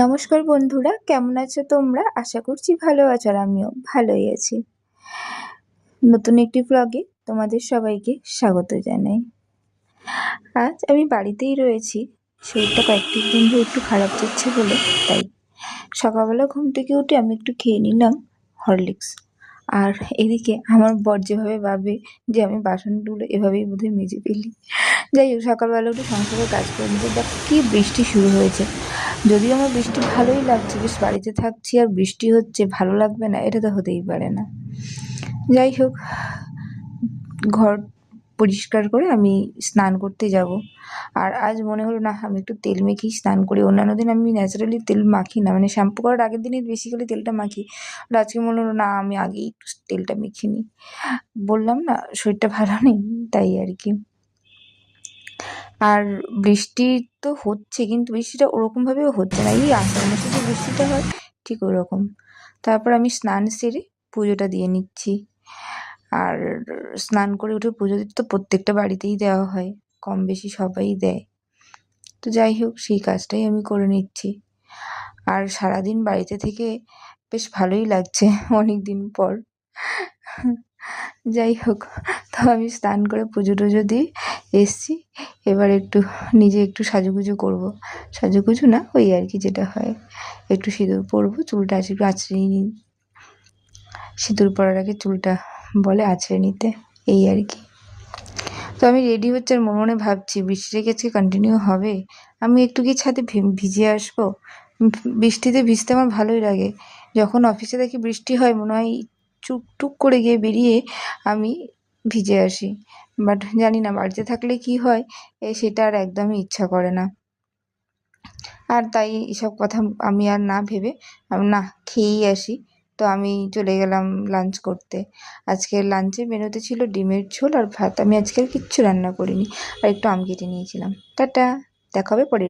নমস্কার বন্ধুরা, কেমন আছো তোমরা? আশা করছি ভালো আছো আর আমিও ভালোই আছি। নতুন একটি ব্লগে তোমাদের সবাইকে স্বাগত জানাই। আজ আমি বাড়িতেই রয়েছি, শরীরটা কয়েকদিন ধরে একটু খারাপ যাচ্ছে বলে তাই সকালবেলা ঘুম থেকে উঠে আমি একটু খেয়ে নিলাম হরলিক্স। আর এদিকে আমার বর যেভাবে ভাবে যে আমি বাসনগুলো এভাবেই বোধহয় মেজে ফেলি। যাই হোক, সকালবেলা উঠে সংসারের কাজ করে নিতে দেখো কি বৃষ্টি শুরু হয়েছে। যদিও আমার বৃষ্টি ভালোই লাগছে, বেশ বাড়িতে থাকছি আর বৃষ্টি হচ্ছে, ভালো লাগবে না? এটা তো হতেই পারে না। যাই হোক, ঘর পরিষ্কার করে আমি স্নান করতে যাব। আর আজ মনে হলো না আমি একটু তেল মেখেই স্নান করি। অন্যান্য দিন আমি ন্যাচারালি তেল মাখি না, মানে শ্যাম্পু করার আগের দিনই বেসিক্যালি তেলটা মাখি। আর আজকে মনে হলো না আমি আগেই একটু তেলটা মেখে নিই। বললাম না শরীরটা ভালো নেই, তাই আর কি। আর বৃষ্টি তো হচ্ছে, কিন্তু বৃষ্টিটা ওরকমভাবেও হচ্ছে না, এই আষাঢ় মাসে যে বৃষ্টিটা হয় ঠিক ওরকম। তারপর আমি স্নান সেরে পুজোটা দিয়ে নিচ্ছি। আর স্নান করে উঠে পুজো দিতে তো প্রত্যেকটা বাড়িতেই দেওয়া হয়, কম বেশি সবাই দেয়। তো যাই হোক, সেই কাজটাই আমি করে নিচ্ছি। আর সারাদিন বাড়িতে থেকে বেশ ভালোই লাগছে অনেক দিন পর। যাই হোক, তো আমি স্নান করে পুজো টুজো দিয়ে এসছি। এবার নিজে একটু সাজুগুজু করবো। সাজুগুজু না, ওই আর কি যেটা হয়, একটু সিঁদুর পরবো, চুলটা একটু আঁচড়িয়ে নিই। সিঁদুর পরার আগে চুলটা বলে আঁচড়ে নিতে, এই আর কি। তো আমি রেডি হচ্ছে আর মনে মনে ভাবছি বৃষ্টিটা কি আজকে কন্টিনিউ হবে? আমি একটু কি ছাদে ভিজে আসবো? বৃষ্টিতে ভিজতে আমার ভালোই লাগে। যখন অফিসে দেখি বৃষ্টি হয় মনে হয় টুক করে গিয়ে বেরিয়ে আমি ভিজে আসি। বাট জানি না বাড়িতে থাকলে কি হয়, সেটা আর একদমই ইচ্ছা করে না। আর তাই এসব কথা আমি আর না ভেবে আমি না খেয়েই আসি। তো আমি চলে গেলাম লাঞ্চ করতে। আজকে লাঞ্চের মেনুতে ছিল ডিমের ঝোল আর ভাত। আমি আজকে আর কিচ্ছু রান্না করিনি, আর একটু আম কেটে নিয়েছিলাম। টাটা, দেখা হবে পরে।